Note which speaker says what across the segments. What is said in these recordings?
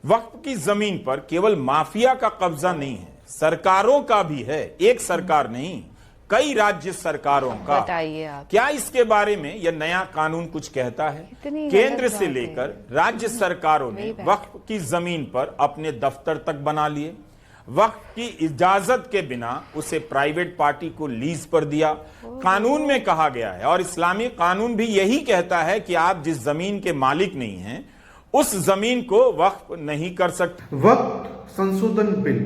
Speaker 1: वक्फ की जमीन पर केवल माफिया का कब्जा नहीं है, सरकारों का भी है। एक सरकार नहीं, कई राज्य सरकारों का।
Speaker 2: बताइए आप,
Speaker 1: क्या इसके बारे में यह नया कानून कुछ कहता है? केंद्र से लेकर राज्य सरकारों ने वक्फ की जमीन पर अपने दफ्तर तक बना लिए। वक्फ की इजाजत के बिना उसे प्राइवेट पार्टी को लीज पर दिया। कानून में कहा गया है, और इस्लामी कानून भी यही कहता है कि आप जिस जमीन के मालिक नहीं हैं उस जमीन को वक्फ नहीं कर सकते।
Speaker 3: वक्फ संशोधन बिल,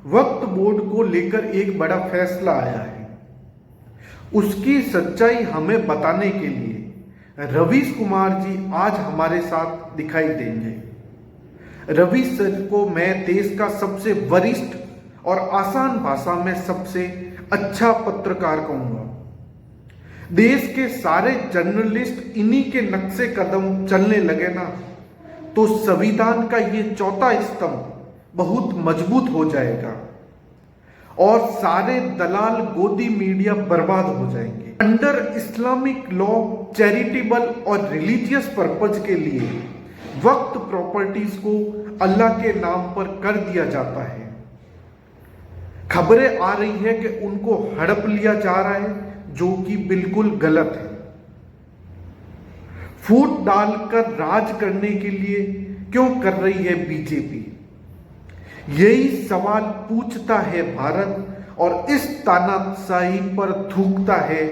Speaker 3: वक्फ बोर्ड को लेकर एक बड़ा फैसला आया है। उसकी सच्चाई हमें बताने के लिए रवीश कुमार जी आज हमारे साथ दिखाई देंगे। रवीश सर को मैं देश का सबसे वरिष्ठ और आसान भाषा में सबसे अच्छा पत्रकार कहूंगा। देश के सारे जर्नलिस्ट इन्हीं के नक्शे कदम चलने लगे ना, तो संविधान का ये चौथा स्तंभ बहुत मजबूत हो जाएगा और सारे दलाल गोदी मीडिया बर्बाद हो जाएंगे। अंडर इस्लामिक लॉ चैरिटेबल और रिलीजियस पर्पज के लिए वक्फ प्रॉपर्टीज को अल्लाह के नाम पर कर दिया जाता है। खबरें आ रही है कि उनको हड़प लिया जा रहा है, जो कि बिल्कुल गलत है। फूट डालकर राज करने के लिए क्यों कर रही है बीजेपी? यही सवाल पूछता है भारत, और इस तानाशाही पर थूकता है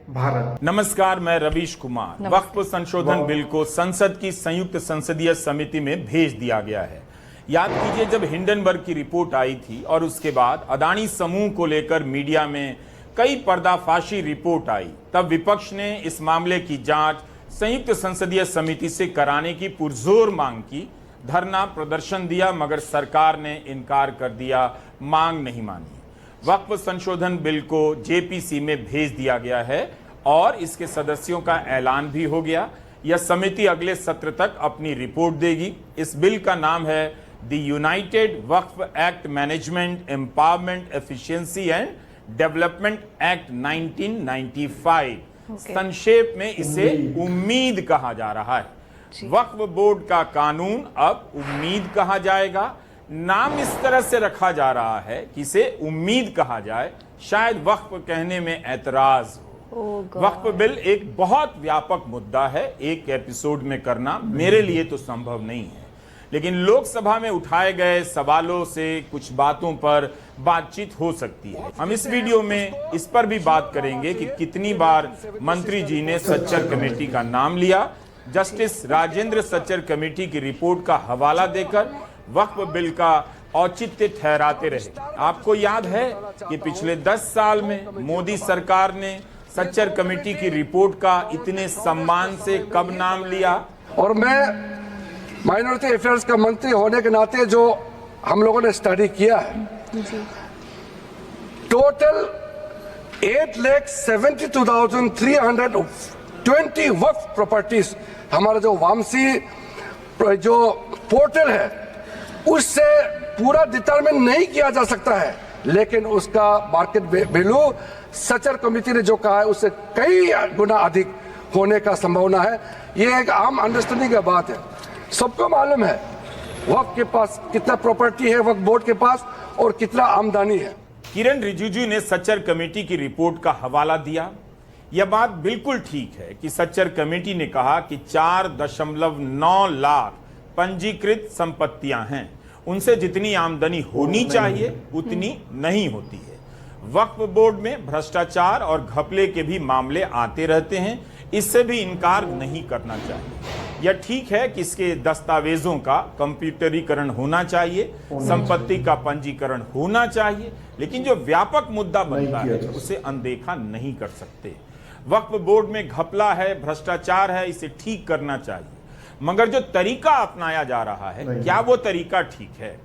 Speaker 3: भारत।
Speaker 1: नमस्कार, मैं रवीश कुमार। वक्फ संशोधन बिल को संसद की संयुक्त संसदीय समिति में भेज दिया गया है। याद कीजिए, जब हिंडनबर्ग की रिपोर्ट आई थी और उसके बाद अदानी समूह को लेकर मीडिया में कई पर्दाफाशी रिपोर्ट आई, तब विपक्ष ने इस मामले की जांच संयुक्त संसदीय समिति से कराने की पुरजोर मांग की। धरना प्रदर्शन दिया, मगर सरकार ने इनकार कर दिया, मांग नहीं मानी। वक्फ संशोधन बिल को जेपीसी में भेज दिया गया है और इसके सदस्यों का ऐलान भी हो गया। यह समिति अगले सत्र तक अपनी रिपोर्ट देगी। इस बिल का नाम है the United Waqf act management empowerment efficiency and development act 1995। संक्षेप में इसे उम्मीद कहा जा रहा है। वक्फ बोर्ड का कानून अब उम्मीद कहा जाएगा। नाम इस तरह से रखा जा रहा है कि इसे उम्मीद कहा जाए, शायद वक्फ कहने में ऐतराज हो। वक्फ बिल एक बहुत व्यापक मुद्दा है, एक एपिसोड में करना मेरे लिए तो संभव नहीं है, लेकिन लोकसभा में उठाए गए सवालों से कुछ बातों पर बातचीत हो सकती है। हम इस वीडियो में इस पर भी बात करेंगे कि कितनी बार मंत्री जी ने सच्चर कमेटी का नाम लिया। जस्टिस राजेंद्र सच्चर कमेटी की रिपोर्ट का हवाला देकर वक्फ बिल का औचित्य ठहराते रहे। आपको याद है कि पिछले 10 साल में मोदी सरकार ने सच्चर कमेटी की रिपोर्ट का इतने सम्मान से कब नाम लिया?
Speaker 4: और मैं माइनॉरिटी अफेयर्स का मंत्री होने के नाते जो हम लोगों ने स्टडी किया है, टोटल 8,72,320 वक्फ प्रॉपर्टीज हमारा जो वामसी जो पोर्टल है उससे पूरा डिटरमिन नहीं किया जा सकता है, लेकिन उसका मार्केट वैल्यू सच्चर कमेटी ने जो कहा है उससे कई गुना अधिक होने का संभावना है। ये एक आम अंडरस्टैंडिंग की बात है। सबको मालूम है वक्फ के पास कितना प्रॉपर्टी है, वक्फ बोर्ड के पास, और कितना आमदनी है।
Speaker 1: किरण रिजिजू ने सच्चर कमेटी की रिपोर्ट का हवाला दिया। यह बात बिल्कुल ठीक है कि सच्चर कमेटी ने कहा कि 4.9 लाख पंजीकृत संपत्तियां हैं, उनसे जितनी आमदनी होनी चाहिए उतनी नहीं होती है। वक्फ बोर्ड में भ्रष्टाचार और घपले के भी मामले आते रहते हैं, इससे भी इनकार नहीं करना चाहिए। यह ठीक है कि इसके दस्तावेजों का कंप्यूटरीकरण होना चाहिए, संपत्ति का पंजीकरण होना चाहिए, लेकिन जो व्यापक मुद्दा बनता है उसे अनदेखा नहीं कर सकते। वक्फ बोर्ड में घपला है, भ्रष्टाचार है, इसे ठीक करना चाहिए, मगर जो तरीका अपनाया जा रहा है, क्या वो तरीका ठीक है?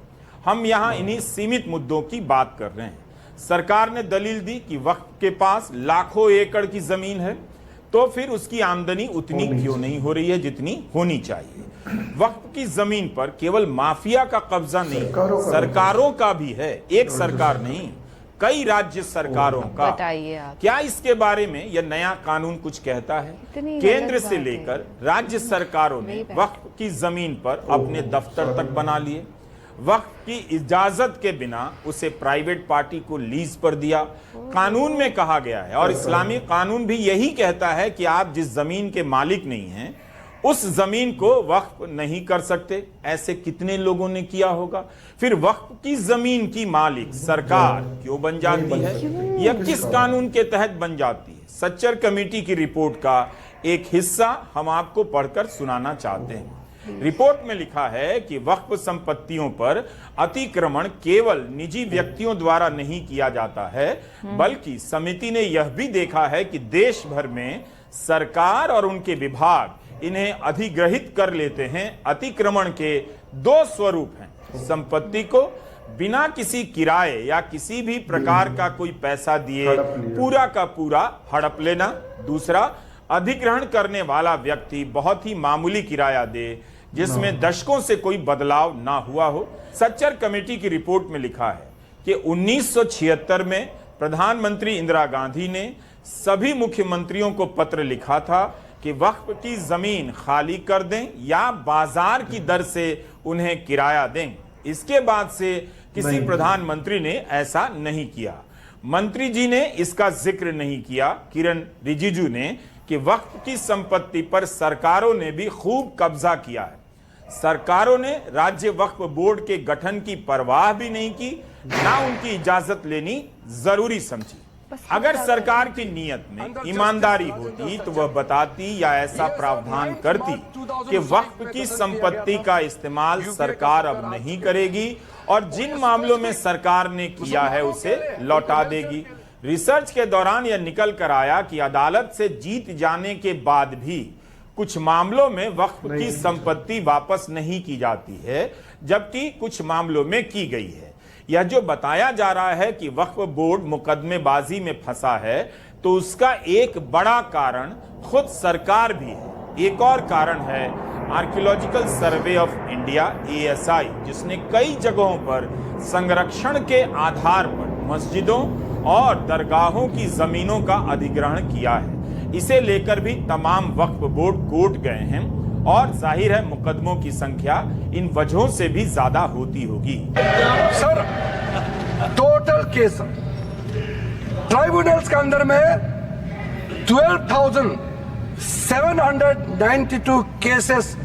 Speaker 1: हम यहाँ इन्हीं सीमित मुद्दों की बात कर रहे हैं। सरकार ने दलील दी कि वक्फ के पास लाखों एकड़ की जमीन है, तो फिर उसकी आमदनी उतनी क्यों नहीं हो रही है जितनी होनी चाहिए? वक्फ की जमीन पर केवल माफिया का कब्जा नहीं, सरकारों का भी है। एक सरकार नहीं, कई राज्य सरकारों का।
Speaker 2: बताइए आप।
Speaker 1: क्या इसके बारे में यह नया कानून कुछ कहता है?
Speaker 2: इतनी
Speaker 1: केंद्र
Speaker 2: गलत
Speaker 1: से
Speaker 2: बात
Speaker 1: लेकर राज्य सरकारों ने वक्फ की जमीन पर अपने दफ्तर तक बना लिए, वक्फ की इजाजत के बिना उसे प्राइवेट पार्टी को लीज पर दिया। कानून में कहा गया है, और इस्लामी कानून भी यही कहता है कि आप जिस जमीन के मालिक नहीं हैं उस जमीन को वक्फ नहीं कर सकते। ऐसे कितने लोगों ने किया होगा? फिर वक्फ की जमीन की मालिक सरकार क्यों बन जाती है? यह किस कानून के तहत बन जाती है? सच्चर कमेटी की रिपोर्ट का एक हिस्सा हम आपको पढ़कर सुनाना चाहते हैं। रिपोर्ट में लिखा है कि वक्फ संपत्तियों पर अतिक्रमण केवल निजी व्यक्तियों द्वारा नहीं किया जाता है, बल्कि समिति ने यह भी देखा है कि देश भर में सरकार और उनके विभाग इन्हें अधिग्रहित कर लेते हैं। अतिक्रमण के दो स्वरूप हैं: संपत्ति को बिना किसी किराए या किसी भी प्रकार का कोई पैसा दिए पूरा का पूरा हड़प लेना। दूसरा, अधिग्रहण करने वाला व्यक्ति बहुत ही मामूली किराया दे जिसमें दशकों से कोई बदलाव ना हुआ हो। सच्चर कमेटी की रिपोर्ट में लिखा है कि 1976 में प्रधानमंत्री इंदिरा गांधी ने सभी मुख्यमंत्रियों को पत्र लिखा था कि वक्फ की जमीन खाली कर दें या बाजार की दर से उन्हें किराया दें। इसके बाद से किसी प्रधानमंत्री ने ऐसा नहीं किया। मंत्री जी ने इसका जिक्र नहीं किया, किरण रिजिजू ने, कि वक्फ की संपत्ति पर सरकारों ने भी खूब कब्जा किया है। सरकारों ने राज्य वक्फ बोर्ड के गठन की परवाह भी नहीं की, ना उनकी इजाजत लेनी जरूरी समझी। अगर सरकार की नीयत में ईमानदारी होती तो वह बताती या ऐसा प्रावधान करती कि वक्फ की संपत्ति का इस्तेमाल सरकार अब नहीं करेगी और जिन मामलों में सरकार ने किया है उसे लौटा देगी। रिसर्च के दौरान यह निकल कर आया कि अदालत से जीत जाने के बाद भी कुछ मामलों में वक्फ की संपत्ति वापस नहीं की जाती है, जबकि कुछ मामलों में की गई है। यह जो बताया जा रहा है कि वक्फ बोर्ड मुकदमेबाजी में फंसा है, तो उसका एक बड़ा कारण खुद सरकार भी है। एक और कारण है archaeological survey of India ASI, जिसने कई जगहों पर संरक्षण के आधार पर मस्जिदों और दरगाहों की जमीनों का अधिग्रहण किया है। इसे लेकर भी तमाम वक्फ बोर्ड कोर्ट गए हैं और जाहिर है मुकदमों की संख्या इन वजहों से भी ज्यादा होती होगी।
Speaker 4: सर, टोटल केस ट्राइब्यूनल्स के अंदर में 12,792 केसेस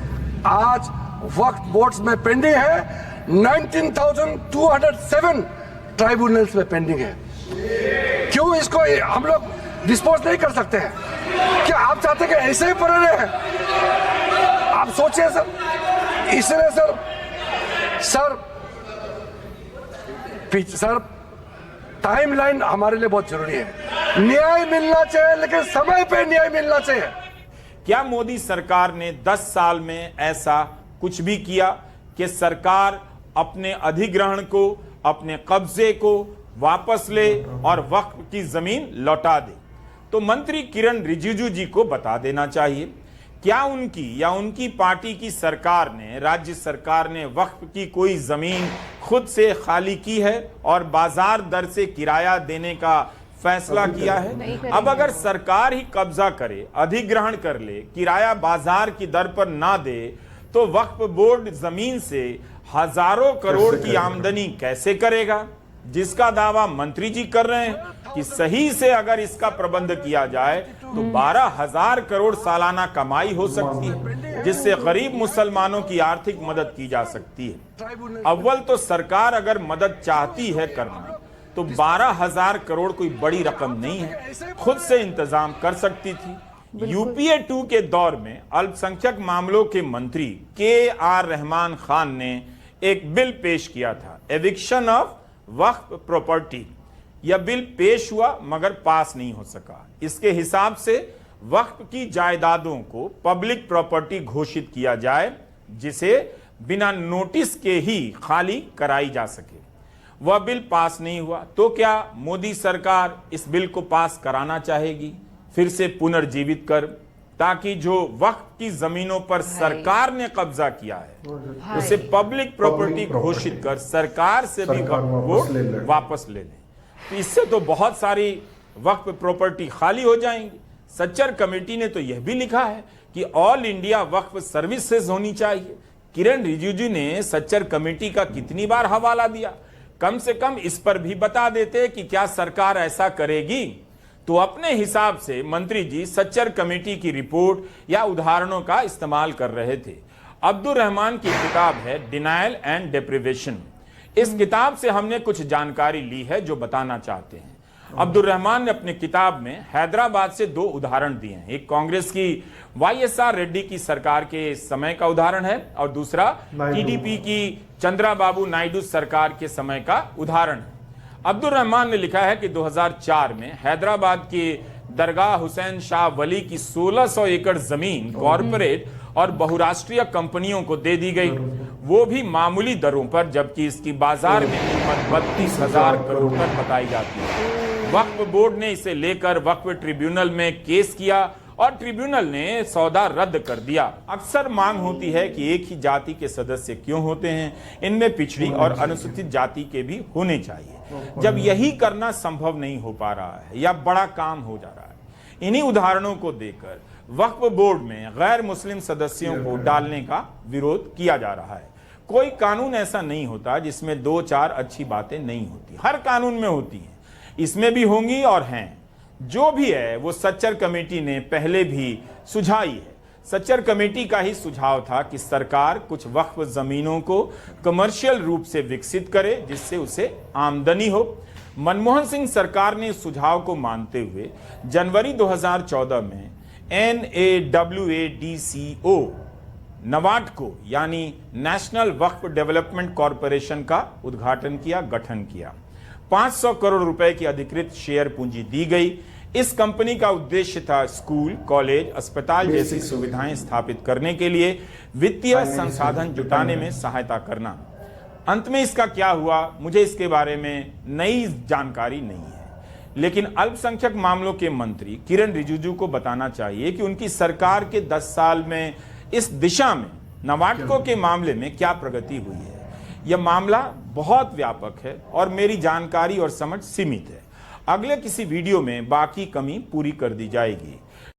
Speaker 4: आज वक्फ बोर्ड्स में पेंडिंग है। 19,207 ट्राइब्यूनल्स में पेंडिंग है। क्यों इसको हम लोग डिस्पोज नहीं कर सकते हैं? क्या आप चाहते हैं कि ऐसे ही पड़े रहे? आप सोचिए सर। इसलिए सर टाइमलाइन हमारे लिए बहुत जरूरी है। न्याय मिलना चाहिए, लेकिन समय पे न्याय मिलना चाहिए।
Speaker 1: क्या मोदी सरकार ने 10 साल में ऐसा कुछ भी किया कि सरकार अपने अधिग्रहण को, अपने कब्जे को वापस ले और वक्फ की जमीन लौटा दे? तो मंत्री किरण रिजिजू जी को बता देना चाहिए, क्या उनकी या उनकी पार्टी की सरकार ने, राज्य सरकार ने वक्फ की कोई जमीन खुद से खाली की है और बाजार दर से किराया देने का फैसला किया है? अब अगर सरकार ही कब्जा करे, अधिग्रहण कर ले, किराया बाजार की दर पर ना दे, तो वक्फ बोर्ड जमीन से हजारों करोड़ की आमदनी कैसे करेगा? जिसका दावा मंत्री जी कर रहे हैं कि सही से अगर इसका प्रबंध किया जाए तो 12,000 करोड़ सालाना कमाई हो सकती है, जिससे गरीब मुसलमानों की आर्थिक मदद की जा सकती है। अव्वल तो सरकार अगर मदद चाहती है करना तो 12,000 करोड़ कोई बड़ी रकम नहीं है, खुद से इंतजाम कर सकती थी। UPA 2 के दौर में अल्पसंख्यक मामलों के मंत्री KR रहमान खान ने एक बिल पेश किया था, एविक्शन ऑफ वक्फ प्रॉपर्टी। यह बिल पेश हुआ मगर पास नहीं हो सका। इसके हिसाब से वक्फ की जायदादों को पब्लिक प्रॉपर्टी घोषित किया जाए, जिसे बिना नोटिस के ही खाली कराई जा सके। वह बिल पास नहीं हुआ। तो क्या मोदी सरकार इस बिल को पास कराना चाहेगी, फिर से पुनर्जीवित कर, ताकि जो वक्फ की जमीनों पर सरकार ने कब्जा किया है उसे पब्लिक प्रॉपर्टी घोषित कर सरकार से भी वक्फ बोर्ड वापस ले लें? इससे तो बहुत सारी वक्फ प्रॉपर्टी खाली हो जाएंगी। सच्चर कमेटी ने तो यह भी लिखा है कि ऑल इंडिया वक्फ सर्विसेज होनी चाहिए। किरण रिजिजू ने सच्चर कमेटी का कितनी बार हवाला दिया, कम से कम इस पर भी बता देते कि क्या सरकार ऐसा करेगी। तो अपने हिसाब से मंत्री जी सच्चर कमेटी की रिपोर्ट या उदाहरणों का इस्तेमाल कर रहे थे। अब्दुल रहमान की किताब है डिनायल एंड डेप्रिवेशन। इस किताब से हमने कुछ जानकारी ली है जो बताना चाहते हैं। अब्दुल रहमान ने अपनी किताब में हैदराबाद से 2 उदाहरण दिए हैं। एक कांग्रेस की वाईएसआर रेड्डी की सरकार के समय का उदाहरण है और दूसरा टीडीपी की चंद्राबाबू नायडू सरकार के समय का उदाहरण है। अब्दुल रहमान ने लिखा है कि 2004 में हैदराबाद के दरगाह हुसैन शाह वली की 1600 एकड़ जमीन कॉरपोरेट और बहुराष्ट्रीय कंपनियों को दे दी गई, वो भी मामूली दरों पर, जबकि इसकी बाजार में कीमत 32,000 करोड़ तक बताई जाती है। वक्फ बोर्ड ने इसे लेकर वक्फ ट्रिब्यूनल में केस किया और ट्रिब्यूनल ने सौदा रद्द कर दिया। अक्सर मांग होती है कि एक ही जाति के सदस्य क्यों होते हैं, इनमें पिछड़ी और अनुसूचित जाति के भी होने चाहिए। जब यही करना संभव नहीं हो पा रहा है या बड़ा काम हो जा रहा है, इन्हीं उदाहरणों को देकर वक्फ बोर्ड में गैर मुस्लिम सदस्यों को डालने का विरोध किया जा रहा है। कोई कानून ऐसा नहीं होता जिसमें 2-4 अच्छी बातें नहीं होती, हर कानून में होती हैं, इसमें भी होंगी और हैं। जो भी है वो सच्चर कमेटी ने पहले भी सुझाई है। सच्चर कमेटी का ही सुझाव था कि सरकार कुछ वक्फ जमीनों को कमर्शियल रूप से विकसित करे जिससे उसे आमदनी हो। मनमोहन सिंह सरकार ने इस सुझाव को मानते हुए जनवरी 2014 में NAWADCO नवाडको यानी नेशनल वक्फ डेवलपमेंट कॉरपोरेशन का उद्घाटन किया, गठन किया। 500 करोड़ रुपए की अधिकृत शेयर पूंजी दी गई। इस कंपनी का उद्देश्य था स्कूल, कॉलेज, अस्पताल जैसी सुविधाएं स्थापित करने के लिए वित्तीय संसाधन जुटाने में सहायता करना। अंत में इसका क्या हुआ, मुझे इसके बारे में नई जानकारी नहीं है, लेकिन अल्पसंख्यक मामलों के मंत्री किरण रिजिजू को बताना चाहिए कि उनकी सरकार के 10 साल में इस दिशा में नवाडको के मामले में क्या प्रगति हुई है। यह मामला बहुत व्यापक है और मेरी जानकारी और समझ सीमित है। अगले किसी वीडियो में बाकी कमी पूरी कर दी जाएगी।